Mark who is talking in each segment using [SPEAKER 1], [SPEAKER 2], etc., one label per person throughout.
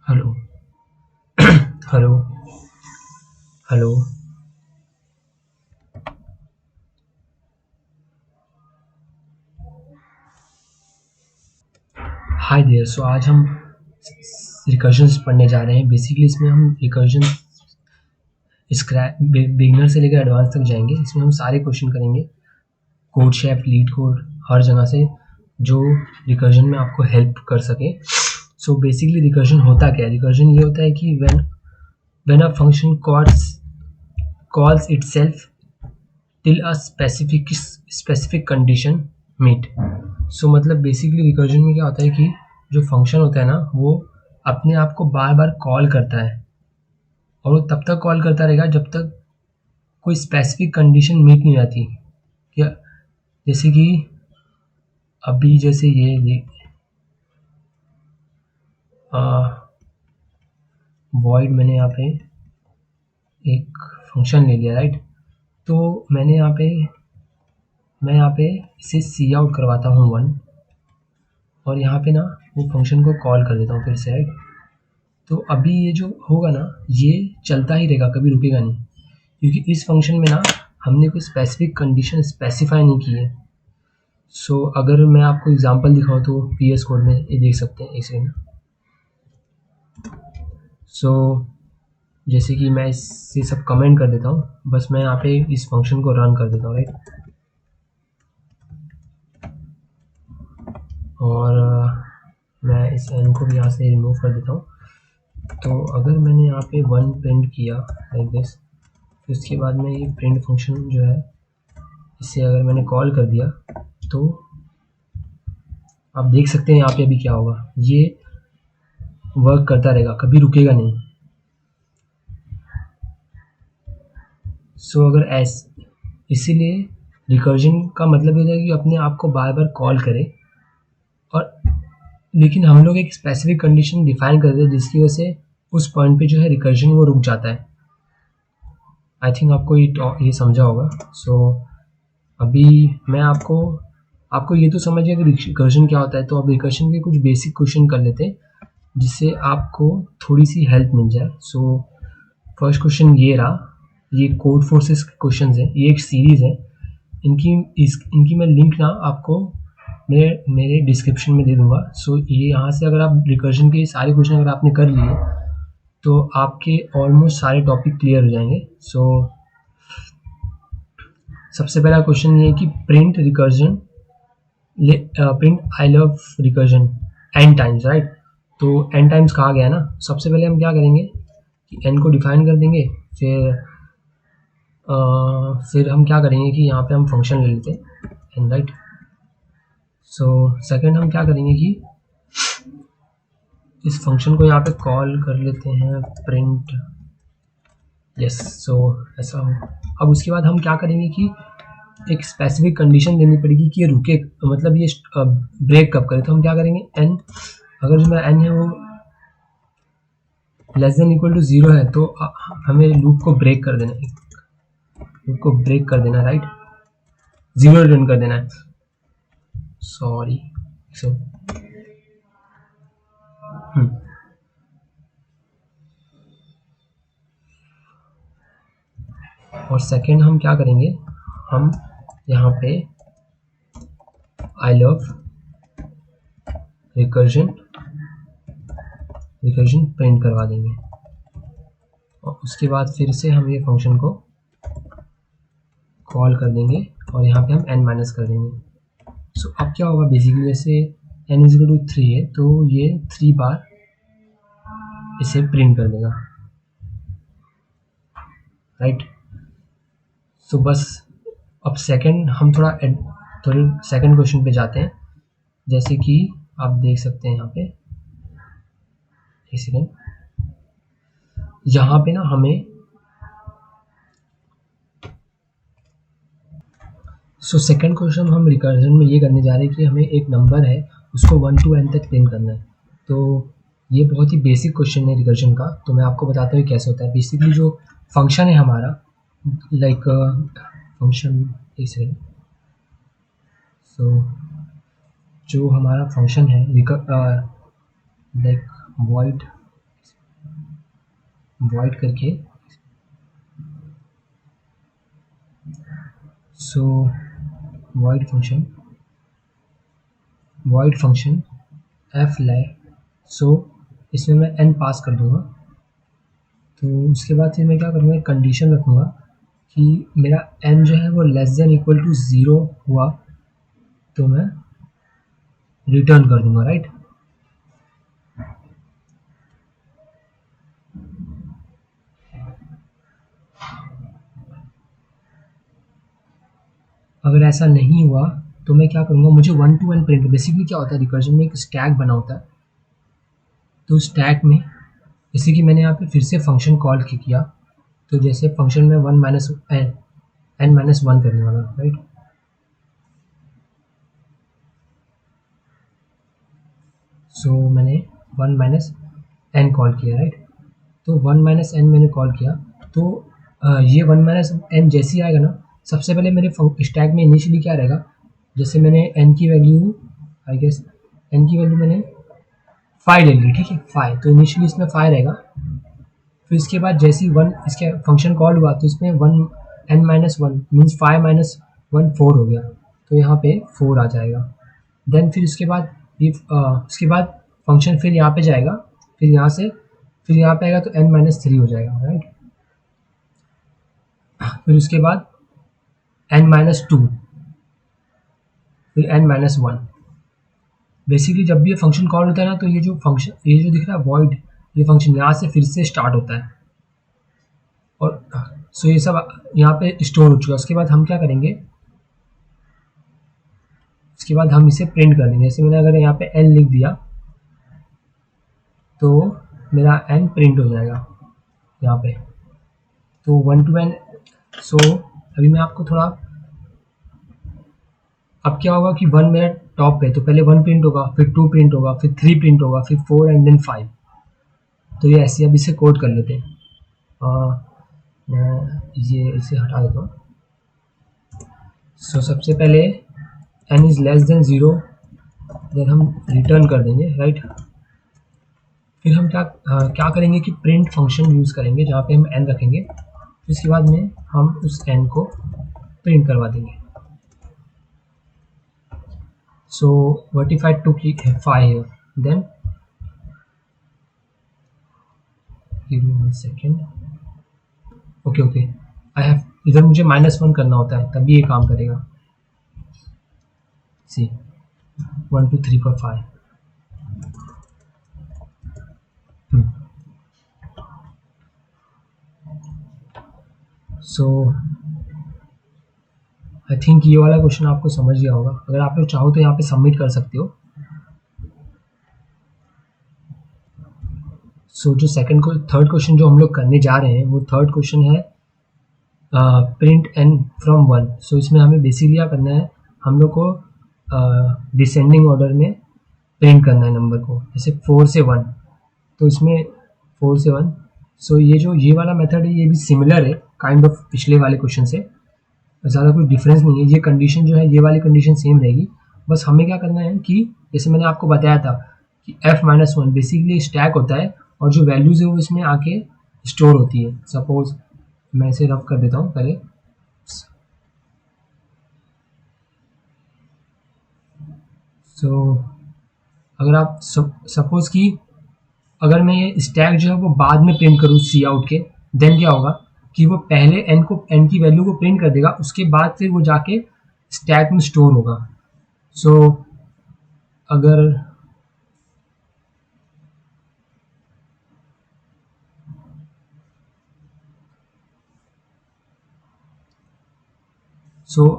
[SPEAKER 1] Hello. Hello. Hello. Hi there. So आज हम रिकर्जन्स पढ़ने जा रहे हैं। बेसिकली इसमें हम रिकर्जन बिगिनर से लेकर एडवांस तक जाएंगे। इसमें हम सारे क्वेश्चन करेंगे, कोड शेफ, लीड कोड, हर जगह से जो रिकर्जन में आपको हेल्प कर सके। सो बेसिकली रिकर्जन होता क्या है? रिकर्जन ये होता है कि when a function calls itself till a specific condition meet. So मतलब बेसिकली रिकर्जन में क्या होता है कि जो फंक्शन होता है ना, वो अपने आप को बार बार कॉल करता है, और वो तब तक कॉल करता रहेगा जब तक कोई स्पेसिफिक कंडीशन मीट नहीं आती। या जैसे कि अभी जैसे ये वॉइड मैंने यहाँ पे एक फंक्शन ले लिया, राइट। तो मैं यहाँ पे इसे सी आउट करवाता हूँ 1, और यहाँ पे ना वो फंक्शन को कॉल कर देता हूँ फिर से, राइट। तो अभी ये जो होगा ना, ये चलता ही रहेगा, कभी रुकेगा नहीं, क्योंकि इस फंक्शन में ना हमने कोई स्पेसिफिक कंडीशन स्पेसिफाई नहीं की है। सो अगर मैं आपको एग्जांपल दिखाऊँ तो पीएस कोड में ये देख सकते हैं, एक सेकेंड। सो जैसे कि मैं इससे सब कमेंट कर देता हूँ, बस मैं यहाँ पे इस फंक्शन को रन कर देता हूँ, राइट। और मैं इस एन को भी यहाँ से रिमूव कर देता हूँ। तो अगर मैंने यहाँ पे 1 प्रिंट किया लाइक दिस, फिर उसके बाद में ये प्रिंट फंक्शन जो है, इसे अगर मैंने कॉल कर दिया तो आप देख सकते हैं यहाँ पे अभी क्या होगा। ये वर्क करता रहेगा, कभी रुकेगा नहीं। सो अगर इसीलिए रिकर्जन का मतलब ये है कि अपने आप को बार बार कॉल करे, और लेकिन हम लोग एक स्पेसिफिक कंडीशन डिफाइन कर देते हैं जिसकी वजह से उस पॉइंट पे जो है रिकर्जन वो रुक जाता है। आई थिंक आपको ये समझा होगा। सो अभी मैं आपको ये तो समझ गया कि रिकर्जन क्या होता है। तो अब रिकर्जन के कुछ बेसिक क्वेश्चन कर लेते हैं जिससे आपको थोड़ी सी हेल्प मिल जाए। सो फर्स्ट क्वेश्चन ये रहा। ये कोड फोर्सेस के क्वेश्चन है, ये एक सीरीज है। इनकी मैं लिंक ना आपको मेरे डिस्क्रिप्शन में दे दूंगा। सो ये यहाँ से अगर आप रिकर्जन के सारे क्वेश्चन अगर आपने कर लिए तो आपके ऑलमोस्ट सारे टॉपिक क्लियर हो जाएंगे। सो सबसे पहला क्वेश्चन ये है कि print I love recursion n times, right. तो एन टाइम्स कहा गया ना, सबसे पहले हम क्या करेंगे कि एन को डिफाइन कर देंगे। फिर हम क्या करेंगे कि यहाँ पे हम फंक्शन ले लेते हैं एन, राइट। सो सेकंड हम क्या करेंगे कि इस फंक्शन को यहाँ पे कॉल कर लेते हैं प्रिंट, यस। सो ऐसा हो। अब उसके बाद हम क्या करेंगे कि एक स्पेसिफिक कंडीशन देनी पड़ेगी कि ये रुके, मतलब ये ब्रेक कब करे। तो हम क्या करेंगे, एन अगर जो मेरा एन है वो लेस देन इक्वल टू 0 है तो हमें लूप को ब्रेक कर देना है, लूप को ब्रेक कर देना, राइट। 0 रिटर्न कर देना है, सॉरी। सो और सेकेंड हम क्या करेंगे, हम यहाँ पे आई लव रिकर्जन प्रिंट करवा देंगे, और उसके बाद फिर से हम ये फंक्शन को कॉल कर देंगे और यहाँ पे हम n माइनस कर देंगे। सो अब क्या होगा, बेसिकली जैसे n इज इक्वल टू 3 है तो ये 3 बार इसे प्रिंट कर देगा, राइट। सो बस अब सेकंड हम थोड़े सेकंड क्वेश्चन पे जाते हैं। जैसे कि आप देख सकते हैं यहाँ पे, एक सेकेंड, यहाँ पे ना हमें सेकंड क्वेश्चन हम रिकर्जन में ये करने जा रहे हैं कि हमें एक नंबर है उसको 1 to n तक प्रिंट करना है। तो ये बहुत ही बेसिक क्वेश्चन है रिकर्जन का। तो मैं आपको बताता हूँ कैसे होता है। बेसिकली जो फंक्शन है हमारा, लाइक फंक्शन, एक सेकेंड। सो जो हमारा फंक्शन है लाइक वॉइड वॉइड करके, सो वॉइड फंक्शन एफ लाई, सो इसमें मैं n पास कर दूंगा। तो उसके बाद फिर मैं क्या करूँगा, कंडीशन रखूँगा कि मेरा n जो है वो लेस देन इक्वल टू 0 हुआ तो मैं रिटर्न कर दूंगा, राइट। अगर ऐसा नहीं हुआ तो मैं क्या करूँगा, मुझे 1 to n प्रिंट, बेसिकली क्या होता है रिकर्जन में एक स्टैक बना होता है, तो स्टैक में जैसे कि मैंने यहाँ पे फिर से फंक्शन कॉल किया, तो जैसे फंक्शन में 1 माइनस n माइनस 1 करने वाला, राइट। सो मैंने 1 माइनस n कॉल किया, राइट। तो 1 माइनस n मैंने कॉल किया, तो ये 1 माइनस n जैसे ही आएगा ना, सबसे पहले मेरे स्टैक में इनिशियली क्या रहेगा, जैसे मैंने n की वैल्यू, आई गेस n की वैल्यू मैंने 5 ले ली, ठीक है, 5, तो इनिशियली इसमें 5 रहेगा। फिर इसके बाद जैसे ही 1 इसके फंक्शन कॉल हुआ तो इसमें 1 n माइनस 1 मीन्स 5 माइनस 1 4 हो गया, तो यहाँ पे 4 आ जाएगा। देन फिर उसके बाद उसके बाद फंक्शन फिर यहाँ पे जाएगा, फिर यहाँ से फिर यहाँ पे आएगा तो n माइनस 3 हो जाएगा, राइट। फिर उसके बाद n माइनस 2, फिर n माइनस 1। बेसिकली जब भी ये फंक्शन कॉल होता है ना, तो ये जो फंक्शन, ये जो दिख रहा है वॉइड, ये फंक्शन यहाँ से फिर से स्टार्ट होता है, और सो ये सब यहाँ पे स्टोर हो चुका है। उसके बाद हम क्या करेंगे, उसके बाद हम इसे प्रिंट कर देंगे। जैसे मैंने अगर यहाँ पे n लिख दिया तो मेरा n प्रिंट हो जाएगा यहाँ पे, तो 1 to n। सो अभी मैं आपको थोड़ा, अब क्या होगा कि 1 मेरा टॉप पे, तो पहले 1 प्रिंट होगा, फिर 2 प्रिंट होगा, फिर 3 प्रिंट होगा, फिर 4 एंड देन 5। तो ये ऐसे, अब इसे कोड कर लेते हैं। मैं ये इसे हटा देता हूँ। सो सबसे पहले n is less than 0, then हम रिटर्न कर देंगे, राइट। फिर हम क्या करेंगे कि प्रिंट फंक्शन यूज़ करेंगे जहाँ पे हम n रखेंगे, फिर इसके बाद में हम उस n को प्रिंट करवा देंगे। So what if I took 5 here, then give me 1 second, okay, I have, इधर मुझे -1 करना होता है तभी ये काम करेगा। सी 1 2 3 4 5। सो आई थिंक ये वाला क्वेश्चन आपको समझ गया होगा। अगर आप लोग चाहो तो यहाँ पे सबमिट कर सकते हो। सो जो थर्ड क्वेश्चन जो हम लोग करने जा रहे हैं, वो थर्ड क्वेश्चन है प्रिंट n फ्रॉम 1। सो इसमें हमें बेसिकली क्या करना है, हम लोग को डिसेंडिंग ऑर्डर में प्रिंट करना है नंबर को, जैसे 4 से 1, तो इसमें 4 से 1। सो ये वाला मेथड है, ये भी सिमिलर है काइंड ऑफ पिछले वाले क्वेश्चन से, ज़्यादा कोई डिफरेंस नहीं है। ये कंडीशन जो है, ये वाली कंडीशन सेम रहेगी, बस हमें क्या करना है कि जैसे मैंने आपको बताया था कि f-1 बेसिकली स्टैक होता है, और जो वैल्यूज़ है वो इसमें आके स्टोर होती है। सपोज मैं इसे रफ कर देता हूँ पहले। सो अगर आप सपोज कि अगर मैं ये स्टैक जो है वो बाद में प्रिंट करूँ सी आउट के, देन क्या होगा कि वो पहले n की वैल्यू को प्रिंट कर देगा, उसके बाद फिर वो जाके स्टैक में स्टोर होगा। सो अगर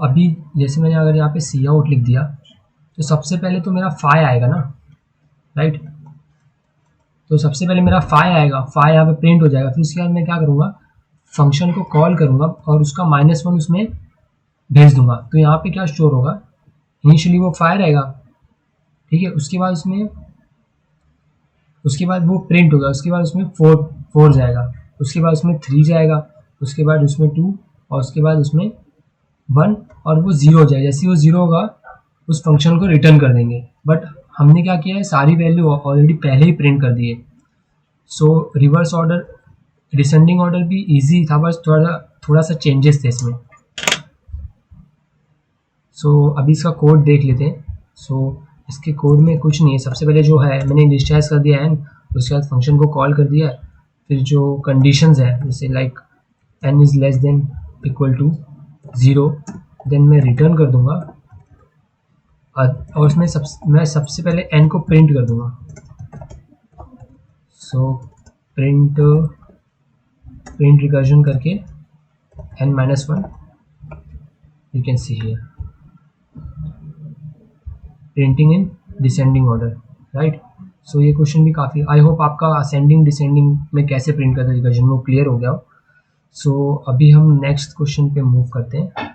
[SPEAKER 1] अभी जैसे मैंने अगर यहाँ पे सी आउट लिख दिया, तो सबसे पहले तो मेरा 5 आएगा ना, राइट। तो सबसे पहले मेरा 5 आएगा, 5 यहाँ पे प्रिंट हो जाएगा। फिर उसके बाद मैं क्या करूँगा, फंक्शन को कॉल करूँगा और उसका -1 उसमें भेज दूंगा। तो यहाँ पे क्या स्टोर होगा, इनिशियली वो 5 रहेगा, ठीक है। उसके बाद वो प्रिंट होगा, उसके बाद उसमें 4 जाएगा, उसके बाद उसमें 3 जाएगा, उसके बाद उसमें 2, और उसके बाद उसमें 1, और वो 0 हो जाएगा। जैसे वो 0 होगा उस फंक्शन को रिटर्न कर देंगे। बट हमने क्या किया है, सारी वैल्यू ऑलरेडी पहले ही प्रिंट कर दी है। सो रिवर्स ऑर्डर डिसेंडिंग ऑर्डर भी इजी था, बस थोड़ा सा चेंजेस थे इसमें। सो अभी इसका कोड देख लेते हैं। सो इसके कोड में कुछ नहीं है। सबसे पहले जो है मैंने इनिशियलाइज कर दिया एन, उसके बाद फंक्शन को कॉल कर दिया। फिर जो कंडीशंस है जैसे like n is less than equal to 0, then मैं रिटर्न कर दूंगा। और उसमें मैं सबसे पहले एन को प्रिंट कर दूंगा। सो प्रिंट रिकर्जन करके n-1 you can see here printing in descending order, right. So ये क्वेश्चन भी काफ़ी, आई होप आपका असेंडिंग डिसेंडिंग में कैसे प्रिंट करते हैं रिकर्जन वो क्लियर हो गया हो। सो अभी हम नेक्स्ट क्वेश्चन पे मूव करते हैं।